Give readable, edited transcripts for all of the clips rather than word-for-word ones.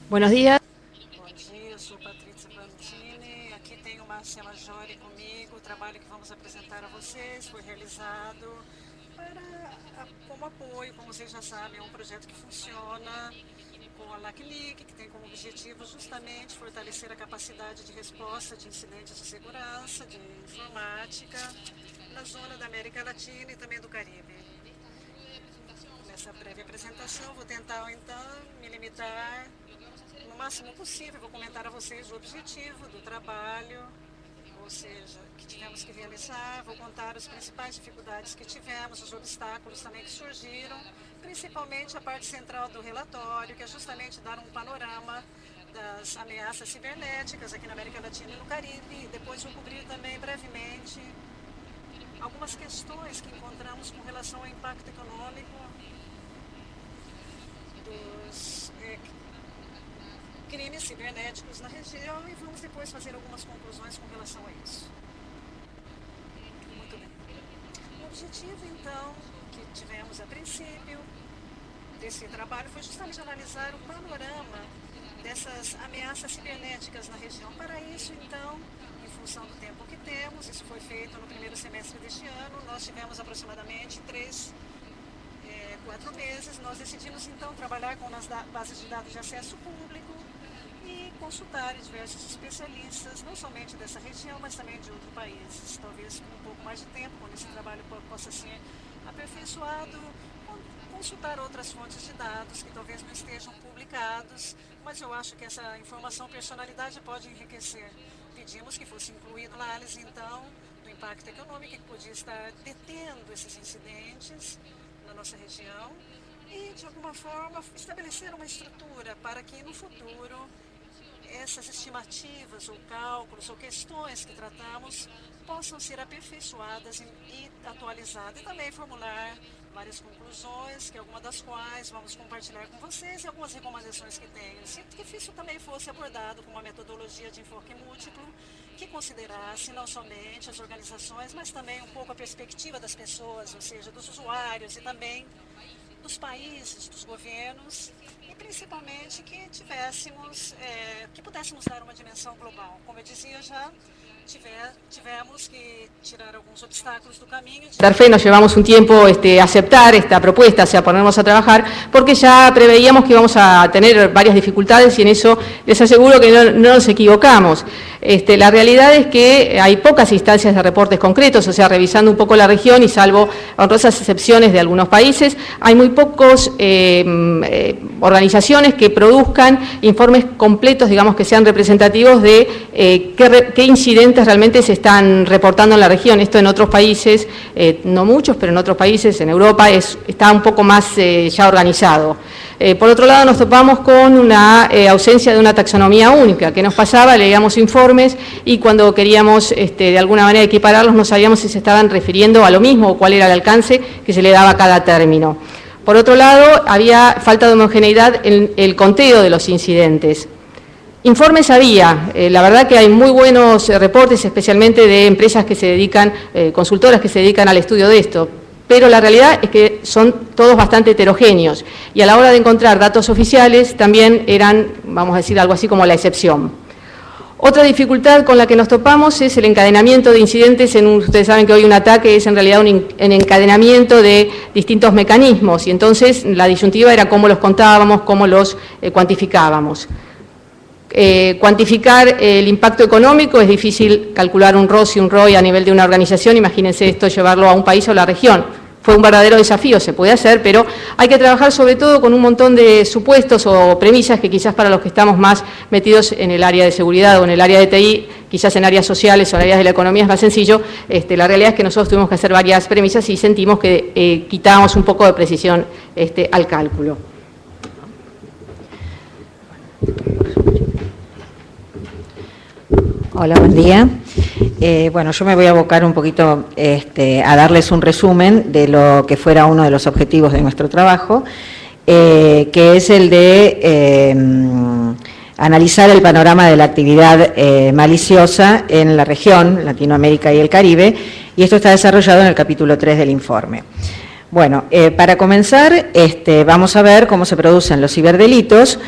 Buenos días. Bom dia, eu sou Patrícia Bantini, aqui tem o Márcia Maggiore comigo. O trabalho que vamos apresentar a vocês foi realizado como apoio, como vocês já sabem, é um projeto que funciona com a LACNIC, que tem como objetivo justamente fortalecer a capacidade de resposta de incidentes de segurança, de informática, na zona da América Latina e também do Caribe. Nessa breve apresentação, vou tentar então me limitar no máximo possível, vou comentar a vocês o objetivo do trabalho, ou seja, que tivemos que realizar, vou contar as principais dificuldades que tivemos, os obstáculos também que surgiram, principalmente a parte central do relatório, que é justamente dar um panorama das ameaças cibernéticas aqui na América Latina e no Caribe, e depois vou cobrir também brevemente algumas questões que encontramos com relação ao impacto econômico dos crimes cibernéticos na região e vamos depois fazer algumas conclusões com relação a isso. Muito bem. O objetivo, então, que tivemos a princípio desse trabalho foi justamente analisar o panorama dessas ameaças cibernéticas na região. Para isso, então, em função do tempo que temos, isso foi feito no primeiro semestre deste ano, nós tivemos aproximadamente 4 meses, nós decidimos então trabalhar com as bases de dados de acesso público e consultar diversos especialistas, não somente dessa região, mas também de outros países. Talvez com um pouco mais de tempo, quando esse trabalho possa ser aperfeiçoado, consultar outras fontes de dados que talvez não estejam publicados, mas eu acho que essa informação personalidade pode enriquecer. Pedimos que fosse incluído na análise, então, do impacto econômico que podia estar detendo esses incidentes na nossa região e, de alguma forma, estabelecer uma estrutura para que, no futuro, essas estimativas ou cálculos ou questões que tratamos possam ser aperfeiçoadas e atualizadas e também formular várias conclusões, que algumas das quais vamos compartilhar com vocês e algumas recomendações que tenho. Sinto que isso também fosse abordado com uma metodologia de enfoque múltiplo que considerasse não somente as organizações, mas também um pouco a perspectiva das pessoas, ou seja, dos usuários e também dos países, dos governos e principalmente que que pudéssemos dar uma dimensão global. Como eu dizia já, tivemos que tirar algunos obstáculos del camino. Dar fe, nos llevamos un tiempo a aceptar esta propuesta, o sea, ponernos a trabajar, porque ya preveíamos que íbamos a tener varias dificultades y en eso les aseguro que no nos equivocamos. La realidad es que hay pocas instancias de reportes concretos, o sea, revisando un poco la región y salvo honrosas excepciones de algunos países, hay muy pocos organizaciones que produzcan informes completos, digamos, que sean representativos de qué incidentes realmente se están reportando en la región. Esto en otros países, no muchos, pero en otros países, en Europa, está un poco más ya organizado. Por otro lado, nos topamos con una ausencia de una taxonomía única. ¿Qué nos pasaba? Leíamos informes y cuando queríamos de alguna manera equipararlos no sabíamos si se estaban refiriendo a lo mismo o cuál era el alcance que se le daba a cada término. Por otro lado, había falta de homogeneidad en el conteo de los incidentes. Informes había, la verdad que hay muy buenos reportes, especialmente de empresas que se dedican, consultoras que se dedican al estudio de esto, pero la realidad es que son todos bastante heterogéneos y a la hora de encontrar datos oficiales también eran, vamos a decir, algo así como la excepción. Otra dificultad con la que nos topamos es el encadenamiento de incidentes. Ustedes saben que hoy un ataque es en realidad un encadenamiento de distintos mecanismos y entonces la disyuntiva era cómo los contábamos, cómo los cuantificábamos. Cuantificar el impacto económico, es difícil calcular un ROS y un ROI a nivel de una organización, imagínense esto llevarlo a un país o a la región. Fue un verdadero desafío, se puede hacer, pero hay que trabajar sobre todo con un montón de supuestos o premisas que quizás para los que estamos más metidos en el área de seguridad o en el área de TI, quizás en áreas sociales o en áreas de la economía es más sencillo. La realidad es que nosotros tuvimos que hacer varias premisas y sentimos que quitábamos un poco de precisión al cálculo. Hola, buen día. Bueno, yo me voy a abocar un poquito a darles un resumen de lo que fuera uno de los objetivos de nuestro trabajo, que es el de analizar el panorama de la actividad maliciosa en la región, Latinoamérica y el Caribe, y esto está desarrollado en el capítulo 3 del informe. Bueno, para comenzar, vamos a ver cómo se producen los ciberdelitos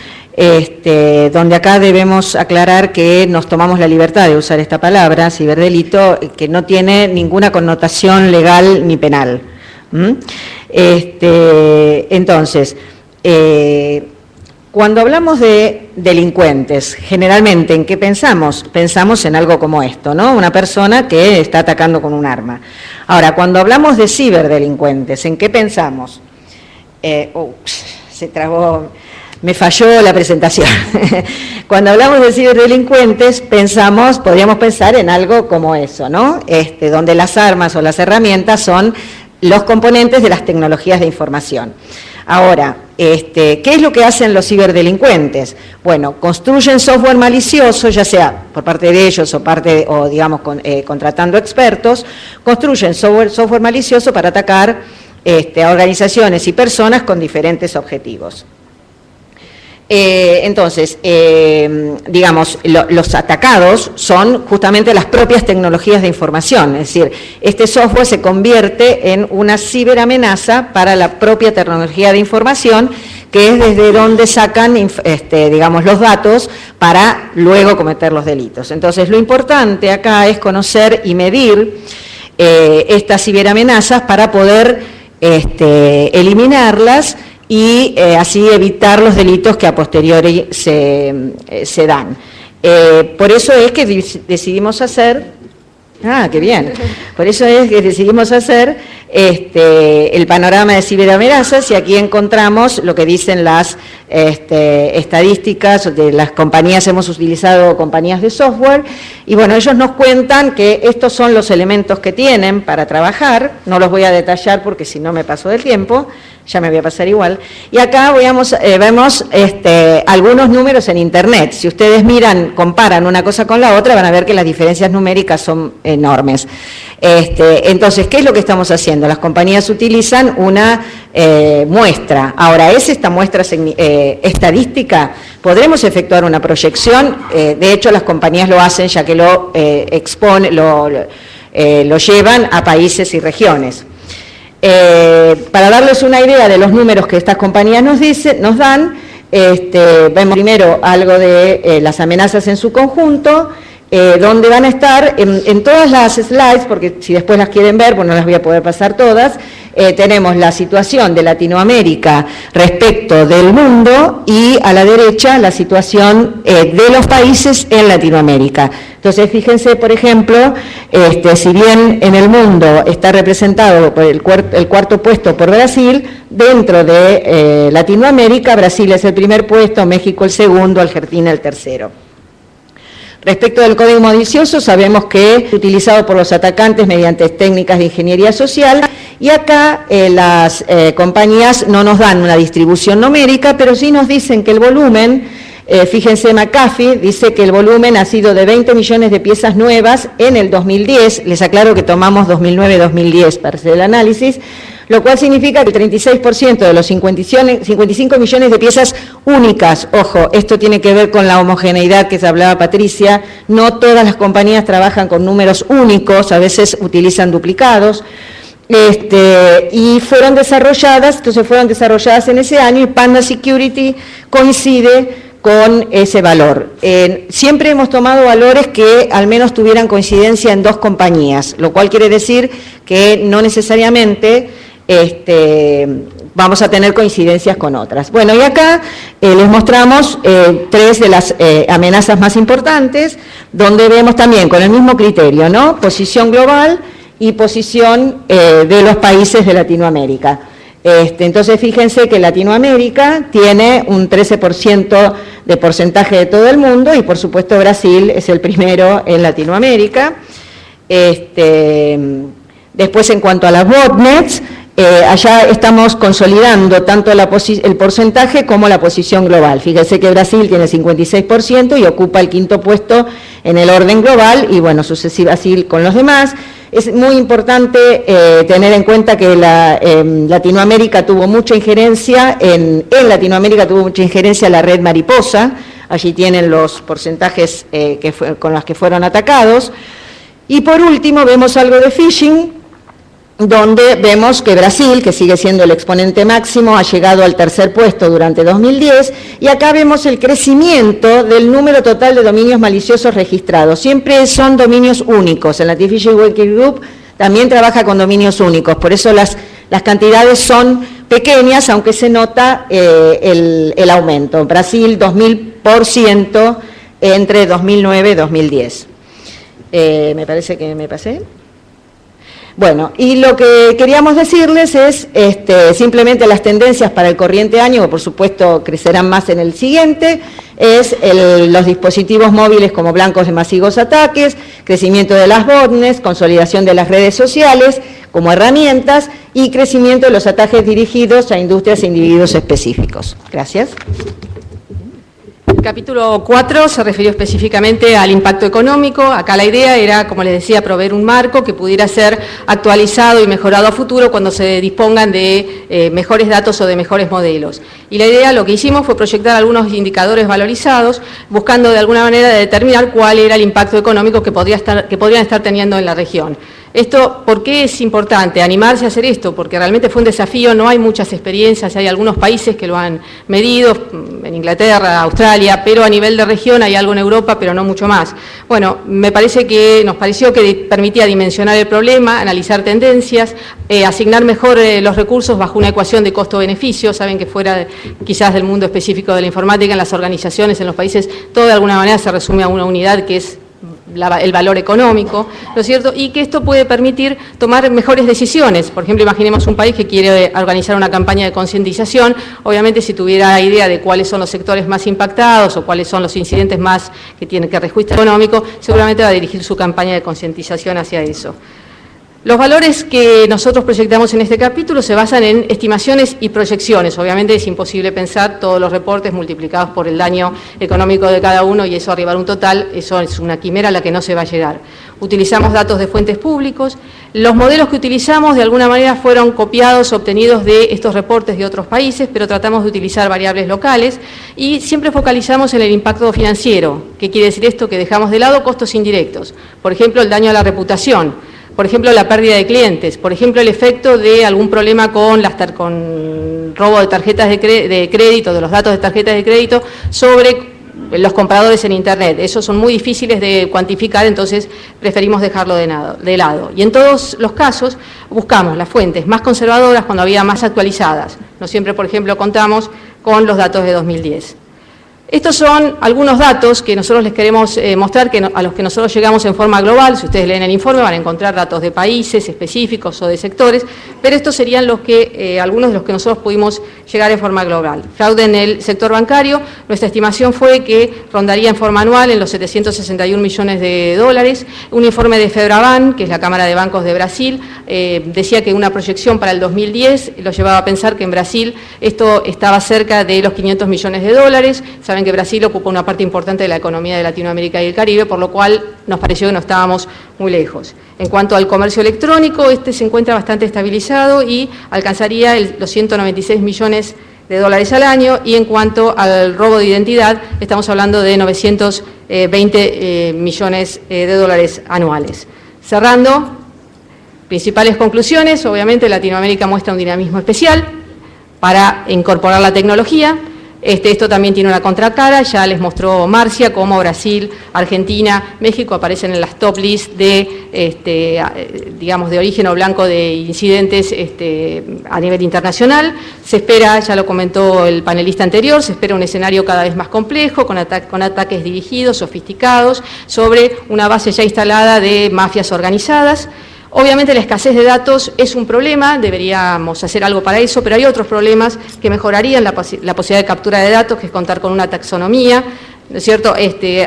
donde acá debemos aclarar que nos tomamos la libertad de usar esta palabra, ciberdelito, que no tiene ninguna connotación legal ni penal. Entonces, cuando hablamos de delincuentes, generalmente, ¿en qué pensamos? Pensamos en algo como esto, ¿no? Una persona que está atacando con un arma. Ahora, cuando hablamos de ciberdelincuentes, ¿en qué pensamos? Se trabó, me falló la presentación. Cuando hablamos de ciberdelincuentes, podríamos pensar en algo como eso, ¿no? Donde las armas o las herramientas son los componentes de las tecnologías de información. Ahora, ¿qué es lo que hacen los ciberdelincuentes? Bueno, construyen software malicioso, ya sea por parte de ellos o digamos, contratando expertos, construyen software malicioso para atacar a organizaciones y personas con diferentes objetivos. Entonces, digamos, los atacados son justamente las propias tecnologías de información, es decir, este software se convierte en una ciberamenaza para la propia tecnología de información, que es desde donde sacan, digamos, los datos para luego cometer los delitos. Entonces, lo importante acá es conocer y medir estas ciberamenazas para poder eliminarlas y así evitar los delitos que a posteriori se dan. Por eso es que decidimos hacer, qué bien, por eso es que decidimos hacer el panorama de ciberamenazas, y aquí encontramos lo que dicen las estadísticas de las compañías. Hemos utilizado compañías de software, y bueno, ellos nos cuentan que estos son los elementos que tienen para trabajar. No los voy a detallar porque si no me paso del tiempo, ya me voy a pasar igual. Y acá vemos algunos números en Internet. Si ustedes comparan una cosa con la otra, van a ver que las diferencias numéricas son enormes. Entonces, ¿qué es lo que estamos haciendo? Las compañías utilizan una muestra. Ahora, ¿es esta muestra estadística? Podremos efectuar una proyección. De hecho, las compañías lo hacen, ya que lo llevan a países y regiones. Para darles una idea de los números que estas compañías nos dan, vemos primero algo de las amenazas en su conjunto, donde van a estar en todas las slides, porque si después las quieren ver, pues no las voy a poder pasar todas. Tenemos la situación de Latinoamérica respecto del mundo, y a la derecha la situación de los países en Latinoamérica. Entonces, fíjense, por ejemplo, si bien en el mundo está representado por el cuarto puesto por Brasil, dentro de Latinoamérica, Brasil es el primer puesto, México el segundo, Argentina el tercero. Respecto del código malicioso, sabemos que es utilizado por los atacantes mediante técnicas de ingeniería social, y acá las compañías no nos dan una distribución numérica, pero sí nos dicen que el volumen, fíjense, McAfee dice que el volumen ha sido de 20 millones de piezas nuevas en el 2010, les aclaro que tomamos 2009-2010 para hacer el análisis, lo cual significa que el 36% de los 55 millones de piezas únicas, ojo, esto tiene que ver con la homogeneidad que se hablaba Patricia, no todas las compañías trabajan con números únicos, a veces utilizan duplicados, y fueron desarrolladas en ese año, y Panda Security coincide con ese valor. Siempre hemos tomado valores que al menos tuvieran coincidencia en dos compañías, lo cual quiere decir que no necesariamente vamos a tener coincidencias con otras. Bueno, y acá les mostramos tres de las amenazas más importantes, donde vemos también con el mismo criterio, ¿no? Posición global y posición de los países de Latinoamérica. Entonces, fíjense que Latinoamérica tiene un 13% de porcentaje de todo el mundo, y por supuesto Brasil es el primero en Latinoamérica. Después, en cuanto a las botnets, allá estamos consolidando tanto el porcentaje como la posición global. Fíjense que Brasil tiene 56% y ocupa el quinto puesto en el orden global, y bueno, sucesiva así con los demás. Es muy importante tener en cuenta que Latinoamérica tuvo mucha injerencia, en Latinoamérica tuvo mucha injerencia la red Mariposa, allí tienen los porcentajes con los que fueron atacados. Y por último vemos algo de phishing, donde vemos que Brasil, que sigue siendo el exponente máximo, ha llegado al tercer puesto durante 2010, y acá vemos el crecimiento del número total de dominios maliciosos registrados. Siempre son dominios únicos. En la Artificial Working Group también trabaja con dominios únicos, por eso las cantidades son pequeñas, aunque se nota el aumento. Brasil, 2000% entre 2009 y 2010. Me parece que me pasé. Bueno, y lo que queríamos decirles es simplemente las tendencias para el corriente año, que por supuesto crecerán más en el siguiente, es los dispositivos móviles como blancos de masivos ataques, crecimiento de las botnets, consolidación de las redes sociales como herramientas y crecimiento de los ataques dirigidos a industrias e individuos específicos. Gracias. El capítulo 4 se refirió específicamente al impacto económico. Acá la idea era, como les decía, proveer un marco que pudiera ser actualizado y mejorado a futuro cuando se dispongan de mejores datos o de mejores modelos. Y la idea, lo que hicimos fue proyectar algunos indicadores valorizados, buscando de alguna manera determinar cuál era el impacto económico que podrían estar teniendo en la región. Esto, ¿por qué es importante animarse a hacer esto? Porque realmente fue un desafío, no hay muchas experiencias, hay algunos países que lo han medido, en Inglaterra, Australia, pero a nivel de región hay algo en Europa, pero no mucho más. Bueno, nos pareció que permitía dimensionar el problema, analizar tendencias, asignar mejor los recursos bajo una ecuación de costo-beneficio. Saben que fuera quizás del mundo específico de la informática, en las organizaciones, en los países, todo de alguna manera se resume a una unidad que es el valor económico, ¿no es cierto? Y que esto puede permitir tomar mejores decisiones. Por ejemplo, imaginemos un país que quiere organizar una campaña de concientización. Obviamente, si tuviera idea de cuáles son los sectores más impactados o cuáles son los incidentes más que tienen que registro económico, seguramente va a dirigir su campaña de concientización hacia eso. Los valores que nosotros proyectamos en este capítulo se basan en estimaciones y proyecciones. Obviamente es imposible pensar todos los reportes multiplicados por el daño económico de cada uno y eso arribar a un total, eso es una quimera a la que no se va a llegar. Utilizamos datos de fuentes públicos. Los modelos que utilizamos de alguna manera fueron copiados, obtenidos de estos reportes de otros países, pero tratamos de utilizar variables locales y siempre focalizamos en el impacto financiero. ¿Qué quiere decir esto? Que dejamos de lado costos indirectos. Por ejemplo, el daño a la reputación. Por ejemplo, la pérdida de clientes, por ejemplo, el efecto de algún problema con robo de tarjetas de crédito, de los datos de tarjetas de crédito, sobre los compradores en Internet. Esos son muy difíciles de cuantificar, entonces preferimos dejarlo de lado. Y en todos los casos buscamos las fuentes más conservadoras cuando había más actualizadas. No siempre, por ejemplo, contamos con los datos de 2010. Estos son algunos datos que nosotros les queremos mostrar, a los que nosotros llegamos en forma global. Si ustedes leen el informe van a encontrar datos de países específicos o de sectores, pero estos serían algunos de los que nosotros pudimos llegar en forma global. Fraude en el sector bancario, nuestra estimación fue que rondaría en forma anual en los 761 millones de dólares. Un informe de Febraban, que es la Cámara de Bancos de Brasil, decía que una proyección para el 2010 lo llevaba a pensar que en Brasil esto estaba cerca de los 500 millones de dólares. Saben que Brasil ocupa una parte importante de la economía de Latinoamérica y el Caribe, por lo cual nos pareció que no estábamos muy lejos. En cuanto al comercio electrónico, se encuentra bastante estabilizado y alcanzaría los 196 millones de dólares al año, y en cuanto al robo de identidad, estamos hablando de 920 millones de dólares anuales. Cerrando, principales conclusiones. Obviamente Latinoamérica muestra un dinamismo especial para incorporar la tecnología. Esto también tiene una contracara, ya les mostró Marcia cómo Brasil, Argentina, México aparecen en las top list digamos, de origen o blanco de incidentes a nivel internacional. Se espera, ya lo comentó el panelista anterior, se espera un escenario cada vez más complejo, con ataques dirigidos, sofisticados, sobre una base ya instalada de mafias organizadas. Obviamente la escasez de datos es un problema, deberíamos hacer algo para eso, pero hay otros problemas que mejorarían la posibilidad de captura de datos, que es contar con una taxonomía, ¿no es cierto?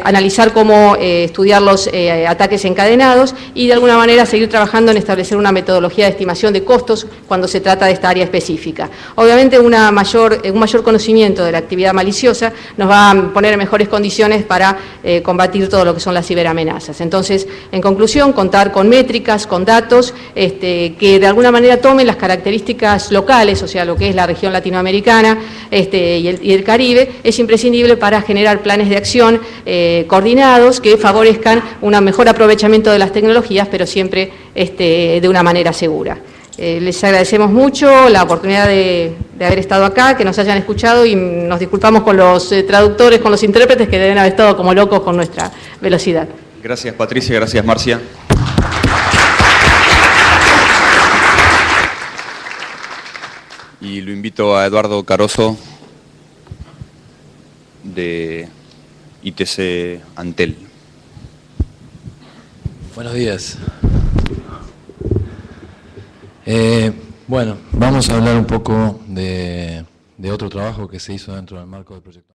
Analizar cómo estudiar los ataques encadenados y de alguna manera seguir trabajando en establecer una metodología de estimación de costos cuando se trata de esta área específica. Obviamente un mayor conocimiento de la actividad maliciosa nos va a poner en mejores condiciones para combatir todo lo que son las ciberamenazas. Entonces, en conclusión, contar con métricas, con datos que de alguna manera tomen las características locales, o sea, lo que es la región latinoamericana y el Caribe, es imprescindible para generar planes de acción coordinados que favorezcan un mejor aprovechamiento de las tecnologías, pero siempre de una manera segura. Les agradecemos mucho la oportunidad de haber estado acá, que nos hayan escuchado y nos disculpamos con los traductores, con los intérpretes que deben haber estado como locos con nuestra velocidad. Gracias Patricia, gracias Marcia. Y lo invito a Eduardo Caroso de ITC Antel. Buenos días. Bueno, vamos a hablar un poco de otro trabajo que se hizo dentro del marco del proyecto.